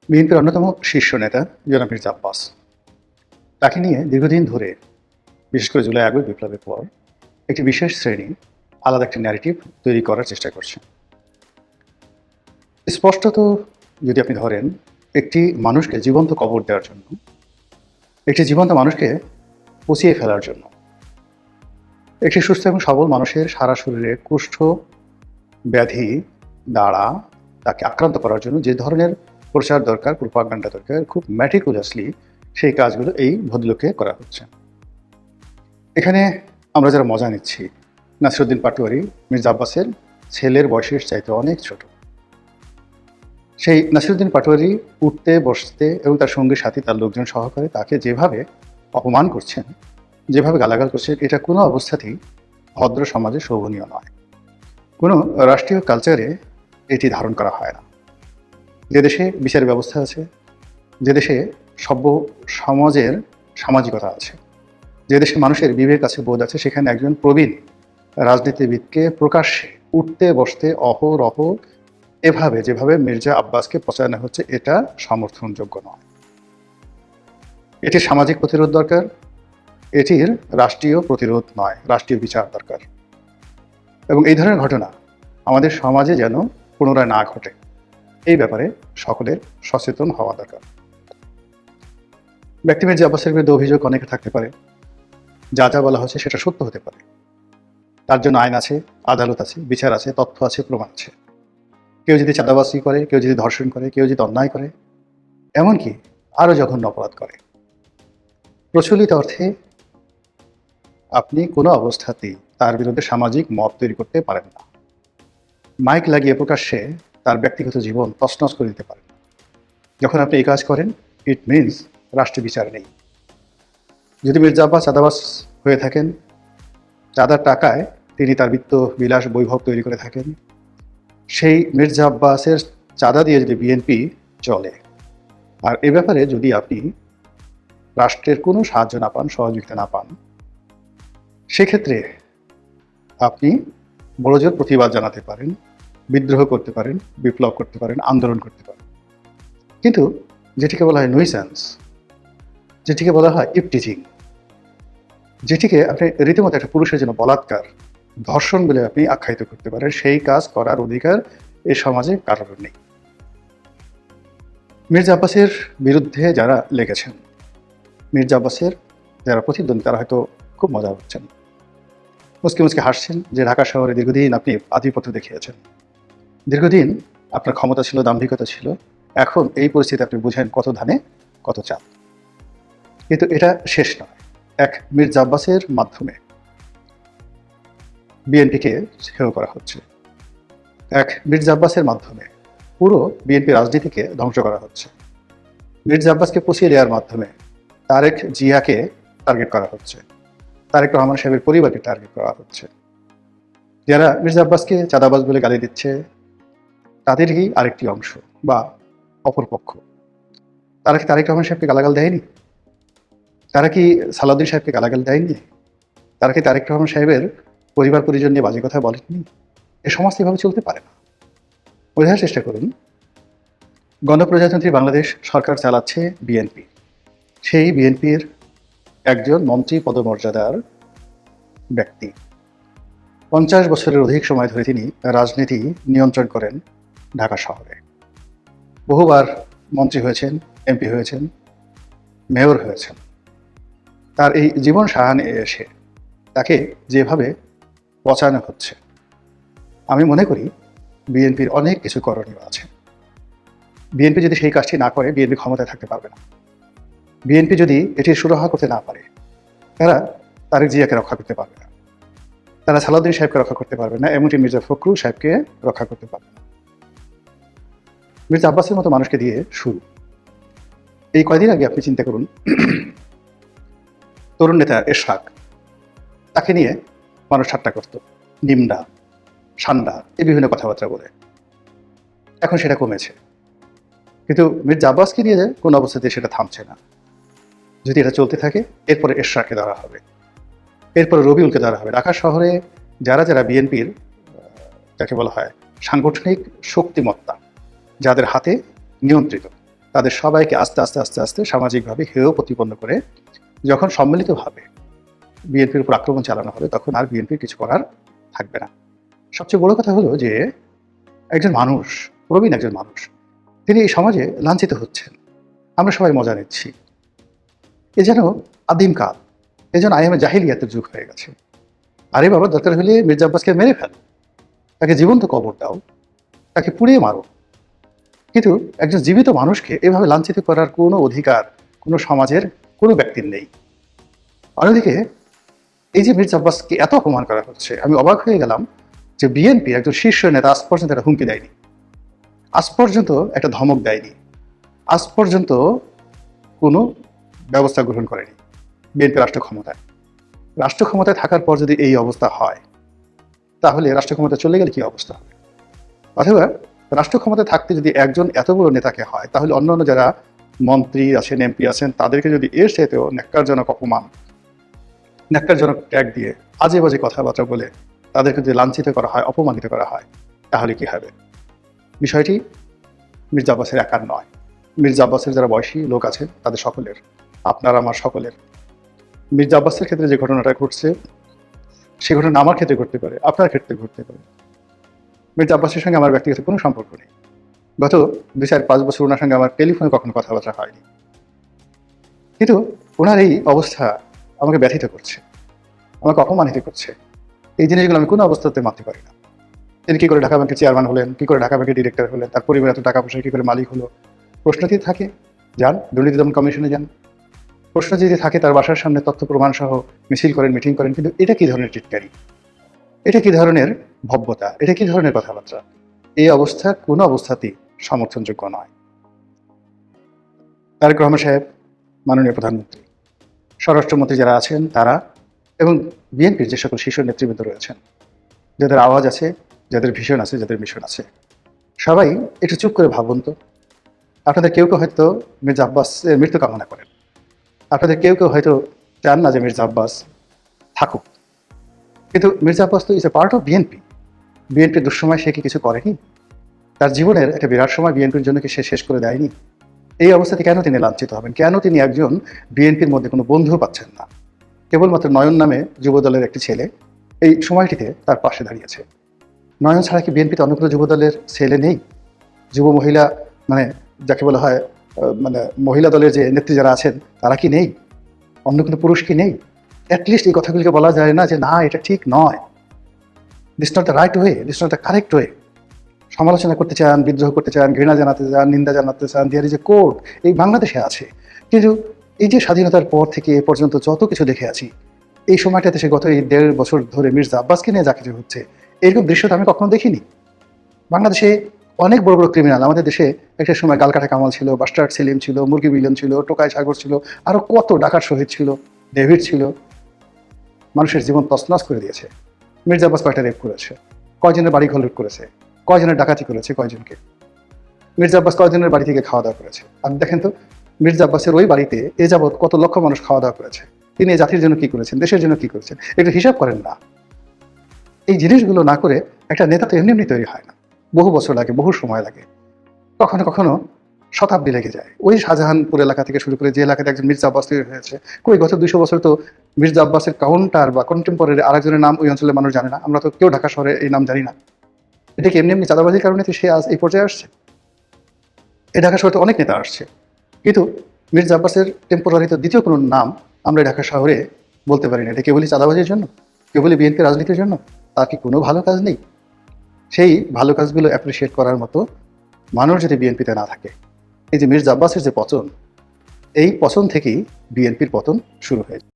বিএনপির অন্যতম শীর্ষ নেতা জনাব মির্জা আব্বাস, তাকে নিয়ে দীর্ঘদিন ধরে, বিশেষ করে জুলাই আগস্ট বিপ্লবের পর, একটি বিশেষ শ্রেণী আলাদা একটি ন্যারেটিভ তৈরি করার চেষ্টা করছে। স্পষ্টত যদি আপনি ধরেন, একটি মানুষকে জীবন্ত কবর দেওয়ার জন্য, একটি জীবন্ত মানুষকে পচিয়ে ফেলার জন্য, একটি সুস্থ এবং সবল মানুষের সারা শরীরে কুষ্ঠ ব্যাধি দ্বারা তাকে আক্রান্ত করার জন্য যে ধরনের প্রচার দরকার, প্রোপাগান্ডা দরকার, খুব ম্যাটিকুলাসলি সেই কাজগুলো এই ভদ্রলোকে করা হচ্ছে। এখানে আমরা যারা মজা নিচ্ছি, নাসিরউদ্দিন পাটোয়ারি মির্জা আব্বাসের ছেলের বয়সের চাইতে অনেক ছোট। সেই নাসিরউদ্দিন পাটোয়ারি উঠতে বসতে এবং তার সঙ্গী সাথী, তার লোকজন সহকারে তাকে যেভাবে অপমান করছেন, যেভাবে গালাগাল করছেন, এটা কোনো অবস্থাতেই ভদ্র সমাজে শোভনীয় নয়। কোনো রাষ্ট্রীয় কালচারে এটি ধারণ করা হয় না। যে দেশে বিচার ব্যবস্থা আছে, যে দেশে সভ্য সমাজের সামাজিকতা আছে, যে দেশে মানুষের বিবেক আছে, বোধ আছে, সেখানে একজন প্রবীণ রাজনীতিবিদকে প্রকাশ্যে উঠতে বসতে অহরহ এভাবে যেভাবে মির্জা আব্বাসকে পচানো হচ্ছে, এটা সমর্থনযোগ্য নয়। এটির সামাজিক প্রতিরোধ দরকার, এটির রাষ্ট্রীয় প্রতিরোধ নয়, রাষ্ট্রীয় বিচার দরকার। এবং এই ধরনের ঘটনা আমাদের সমাজে যেন পুনরায় না ঘটে, এই ব্যাপারে সকলের সচেতন হওয়া দরকার। ব্যক্তি মির্জা আব্বাসের বিরুদ্ধে অভিযোগ অনেকে থাকতে পারে, যা যা বলা হচ্ছে সেটা সত্য হতে পারে। তার জন্য আইন আছে, আদালত আছে, বিচার আছে, তথ্য আছে, প্রমাণ আছে। কেউ যদি চাঁদাবাজি করে, কেউ যদি ধর্ষণ করে, কেউ যদি অন্যায় করে, এমনকি আরও জঘন্য অপরাধ করে, প্রচলিত অর্থে আপনি কোনো অবস্থাতেই তার বিরুদ্ধে সামাজিক মত তৈরি করতে পারেন না। মাইক লাগিয়ে প্রকাশ্যে তার ব্যক্তিগত জীবন তছনছ করে দিতে পারেন না। যখন আপনি এই কাজ করেন, ইট মিনস রাষ্ট্রীয় বিচার নেই। যদি মির্জা আব্বাস চাঁদাবাজ হয়ে থাকেন, চাঁদার টাকায় তিনি তার বিত্ত বিলাস বৈভব তৈরি করে থাকেন, সেই মির্জা আব্বাসের চাঁদা দিয়ে যদি বিএনপি চলে, আর এ ব্যাপারে যদি আপনি রাষ্ট্রের কোনো সাহায্য না পান, সহযোগিতা না পান, সেক্ষেত্রে আপনি বড়জোর প্রতিবাদ জানাতে পারেন, বিদ্রোহ করতে পারেন, বিপ্লব করতে পারেন, আন্দোলন করতে পারেন। কিন্তু যেটিকে বলা হয় নুইসেন্স, যেটিকে বলা হয় ইপটিজিং, যেটিকে আপনি রীতিমতো একটা পুরুষের জন্য বলাৎকার, ধর্ষণ বলে আপনি আখ্যায়িত করতে পারেন, সেই কাজ করার অধিকার এই সমাজে কারোর নেই। মির্জা আব্বাসের বিরুদ্ধে যারা লেগেছেন, মির্জা আব্বাসের যারা প্রতিদ্বন্দ্বী, তারা হয়তো খুব মজা হচ্ছেন, মুচকে মুচকে হাসছেন যে ঢাকা শহরে দীর্ঘদিন আপনি আধিপত্য দেখিয়েছেন, দীর্ঘদিন আপনার ক্ষমতা ছিল, দাম্ভিকতা ছিল, এখন এই পরিস্থিতি আপনি বুঝেন কত ধানে কত চাল। কিন্তু এটা শেষ নয়। এক মির্জা আব্বাসের মাধ্যমে বিএনপিকে হেয় করা হচ্ছে, এক মির্জা আব্বাসের মাধ্যমে পুরো বিএনপি রাজনীতিকে ধ্বংস করা হচ্ছে। মির্জা আব্বাসকে পচিয়ে দেওয়ার মাধ্যমে তারেক জিয়াকে টার্গেট করা হচ্ছে, তারেক রহমান সাহেবের পরিবারকে টার্গেট করা হচ্ছে। যারা মির্জা আব্বাসকে চাঁদাবাজ বলে গালি দিচ্ছে, তাদেরই আরেকটি অংশ বা অপরপক্ষ। তারা কি তারেক রহমান সাহেবকে গালাগাল দেয়নি? তারা কি সালাউদ্দিন সাহেবকে গালাগাল দেয়নি? তারা কি তারেক রহমান সাহেবের পরিবার পরিজন নিয়ে বাজে কথা বলেননি? এ সমাজ এভাবে চলতে পারে না। বোঝার চেষ্টা করুন, গণপ্রজাতন্ত্রী বাংলাদেশ সরকার চালাচ্ছে বিএনপি। সেই বিএনপির একজন মন্ত্রী পদমর্যাদার ব্যক্তি, 50 বছরের অধিক সময় ধরে তিনি রাজনীতি নিয়ন্ত্রণ করেন ঢাকা শহরে। বহুবার মন্ত্রী হয়েছেন, এমপি হয়েছেন, মেয়র হয়েছেন। তার এই জীবন সাহায্যে এসে তাকে যেভাবে পচানো হচ্ছে, আমি মনে করি বিএনপির অনেক কিছু করণীয় আছে। বিএনপি যদি সেই কাজটি না করে, বিএনপি ক্ষমতায় থাকতে পারবে না। বিএনপি যদি এটির সুরাহা করতে না পারে, তারা তারেক জিয়াকে রক্ষা করতে পারবে না, তারা সালাউদ্দিন সাহেবকে রক্ষা করতে পারবে না, এমনকি মির্জা ফখরুল সাহেবকে রক্ষা করতে পারবে না। মির্জা আব্বাসের মতো মানুষকে দিয়ে শুরু। এই কয়দিন আগে আপনি চিন্তা করুন, তরুণ নেতা এরশাদ, তাকে নিয়ে মানুষ ঠাট্টা করত, নিমডা, সান্ডা, এই বিভিন্ন কথাবার্তা বলে। এখন সেটা কমেছে, কিন্তু মির্জা আব্বাসকে নিয়ে কোনো অবস্থাতে সেটা থামছে না। যদি এটা চলতে থাকে, এরপরে এরশাদকে ধরা হবে, এরপরে রবিউলকে ধরা হবে। ঢাকা শহরে যারা যারা বিএনপির, যাকে বলা হয় সাংগঠনিক শক্তিমত্তা, যাদের হাতে নিয়ন্ত্রিত, তাদের সবাইকে আস্তে আস্তে আস্তে আস্তে সামাজিকভাবে হেয় প্রতিপন্ন করে যখন সম্মিলিতভাবে বিএনপির উপর আক্রমণ চালানো হবে, তখন আর বিএনপির কিছু করার থাকবে না। সবচেয়ে বড় কথা হলো যে একজন মানুষ, প্রবীণ একজন মানুষ, তিনি এই সমাজে লাঞ্ছিত হচ্ছেন, আমরা সবাই মজা নিচ্ছি। এ যেন আদিমকাল, এ যেন আইএমএ জাহিলিয়াতের যুগ হয়ে গেছে। আরে বাবা, দরকার হলে মির্জা আব্বাসকে মেরে ফেল, তাকে জীবন্ত কবর দাও, তাকে পুড়িয়ে মারো, কিন্তু একজন জীবিত মানুষকে এভাবে লাঞ্ছিত করার কোনো অধিকার কোনো সমাজের কোনো ব্যক্তির নেই। অন্যদিকে এই যে মির্জা আব্বাসকে এত অপমান করা হচ্ছে, আমি অবাক হয়ে গেলাম যে বিএনপি একজন শীর্ষ নেতা আজ পর্যন্ত একটা হুমকি দেয়নি, আজ পর্যন্ত একটা ধমক দেয়নি, আজ পর্যন্ত কোনো ব্যবস্থা গ্রহণ করেনি। বিএনপি রাষ্ট্র ক্ষমতায় থাকার পর যদি এই অবস্থা হয়, তাহলে রাষ্ট্র ক্ষমতা চলে গেলে কি অবস্থা হবে? অথবা রাষ্ট্র ক্ষমতায় থাকতে যদি একজন এত বড় নেতাকে হয়, তাহলে অন্যান্য যারা মন্ত্রী আছেন, এমপি আছেন, তাদেরকে যদি এর সাথেও ন্যাক্কারজনক অপমান, ন্যাক্কারজনক ট্যাগ দিয়ে আজে বাজে কথাবার্তা বলে তাদেরকে যদি লাঞ্ছিত করা হয়, অপমানিত করা হয়, তাহলে কি হবে? বিষয়টি মির্জা আব্বাসের একার নয়, মির্জা আব্বাসের যারা বয়সী লোক আছেন তাদের সকলের, আপনার আমার সকলের। মির্জা আব্বাসের ক্ষেত্রে যে ঘটনাটা ঘটছে, সে ঘটনা আমার ক্ষেত্রে ঘটতে পারে, আপনার ক্ষেত্রে ঘটতে পারে। মির্জা আব্বাসের সঙ্গে আমার ব্যক্তিগত কোনো সম্পর্ক নেই, গত 2-4-5 বছর ওনার সঙ্গে আমার টেলিফোনে কখনো কথাবার্তা হয়নি, কিন্তু ওনার এই অবস্থা আমাকে ব্যথিত করছে, আমাকে অপমানিত করছে। এই জিনিসগুলো আমি কোনো অবস্থাতে মানতে পারি না। তিনি কী করে ঢাকা ব্যাংকের চেয়ারম্যান হলেন, কী করে ঢাকা ব্যাংকের ডিরেক্টর হলেন, তার পরিবার এত টাকা পয়সা কী করে মালিক হলো? প্রশ্ন যদি থাকে, যান দুর্নীতি দমন কমিশনে যান। প্রশ্ন যদি থাকে, তার বাসার সামনে তথ্য প্রমাণ সহ মিছিল করেন, মিটিং করেন। কিন্তু এটা কী ধরনের টিটকারি, এটা কী ধরনের ভব্যতা, এটা কী ধরনের কথাবার্তা? এই অবস্থা কোনো অবস্থাতেই সমর্থনযোগ্য নয়। তারেক রহমান সাহেব, মাননীয় প্রধানমন্ত্রী, স্বরাষ্ট্রমন্ত্রী যারা আছেন তারা, এবং বিএনপির যে সকল শীর্ষ নেতৃবৃন্দ রয়েছেন, যাদের আওয়াজ আছে, যাদের ভিশন আছে, যাদের মিশন আছে, সবাই একটু চুপ করে ভাবুন তো। আপনাদের কেউ কেউ হয়তো মির্জা আব্বাসের মৃত্যু কামনা করেন, আপনাদের কেউ কেউ হয়তো চান না যে মির্জা আব্বাস থাকুক, কিন্তু মির্জা আব্বাস তো is a part of BNP. বিএনপির দুঃসময় সে কি কিছু করেনি? তার জীবনের একটা বিরাট সময় বিএনপির জন্য কি সে শেষ করে দেয়নি? এই অবস্থাতে কেন তিনি লাঞ্ছিত হবেন? কেন তিনি একজন বিএনপির মধ্যে কোনো বন্ধু পাচ্ছেন না? কেবলমাত্র নয়ন নামে যুবদলের একটি ছেলে এই সময়টিতে তার পাশে দাঁড়িয়েছে। নয়ন ছাড়া কি বিএনপিতে অন্য কোনো যুবদলের ছেলে নেই? যুব মহিলা, মানে যাকে বলা হয় মানে মহিলা দলের যে নেত্রী যারা আছেন, তারা কি নেই? অন্য কোনো পুরুষ কি নেই? অ্যাটলিস্ট এই কথাগুলিকে বলা যায় না যে না, এটা ঠিক নয়, this not the right way, this not the correct way. সমালোচনা করতে চান, বিদ্রোহ করতে চান, ঘৃণা জানাতে চান, নিন্দা জানাতে চান, দেয়ার ইজ এ কোড, এই বাংলাদেশে আছে। কিন্তু এই যে স্বাধীনতার পর থেকে এ পর্যন্ত যত কিছু দেখে আছি, এই সময়টাতে সে গত এই 1.5 বছর ধরে মির্জা আব্বাসকে নিয়ে যা কিছু হচ্ছে, এরকম দৃশ্য তো আমি কখনো দেখিনি। বাংলাদেশে অনেক বড় বড় ক্রিমিনাল, আমাদের দেশে একটা সময় গালকাটা কামাল ছিল, বাস্টার্ড সেলিম ছিল, মুরগি মিলন ছিল, টোকাই সাগর ছিল, আরও কত ডাকাত শহীদ ছিল, ডেভিড ছিল, মানুষের জীবন তছনছ করে দিয়েছে। মির্জা আব্বাস কয়টা রেপ করেছে, কয়জনের বাড়ি ঘর লুট করেছে, কয়জনের ডাকাতি করেছে, কয়জনকে? মির্জা আব্বাস কয়জনের বাড়ি থেকে খাওয়া দাওয়া করেছে? আপনি দেখেন তো, মির্জা আব্বাসের ওই বাড়িতে এ যাবৎ কত লক্ষ মানুষ খাওয়া দাওয়া করেছে, তিনি এই জাতির জন্য কি করেছেন, দেশের জন্য কি করেছেন, একটু হিসাব করেন না। এই জিনিসগুলো না করে একটা নেতা তো এমনি এমনি তৈরি হয় না, বহু বছর লাগে, বহু সময় লাগে, কখনো কখনো শতাব্দী লেগে যায়। ওই শাহজাহানপুর এলাকা থেকে শুরু করে যে এলাকাতে একজন মির্জা আব্বাস তৈরি হয়েছে, কই গত 200 বছর তো মির্জা আব্বাসের কাউন্টার বা কন্টেম্পোরারি আরেকজনের নাম ওই অঞ্চলের মানুষ জানে না, আমরা তো কেউ ঢাকা শহরে এই নাম জানি না। এটা কি এমনি এমনি চাঁদাবাজির কারণে তো সে আজ এই পর্যায়ে আসছে? এই ঢাকা শহরে তো অনেক নেতা আসছে, কিন্তু মির্জা আব্বাসের টেম্পোরারি তো দ্বিতীয় কোনো নাম আমরা ঢাকা শহরে বলতে পারি না। এটা কেবলই চাঁদাবাজির জন্য, কেবলই বিএনপি রাজনীতির জন্য? তার কি কোনো ভালো কাজ নেই? সেই ভালো কাজগুলো অ্যাপ্রিসিয়েট করার মতো মানুষ যদি বিএনপিতে না থাকে, এই যে মির্জা আব্বাসের যে পতন, এই পতন থেকেই বিএনপির পতন শুরু হয়েছে।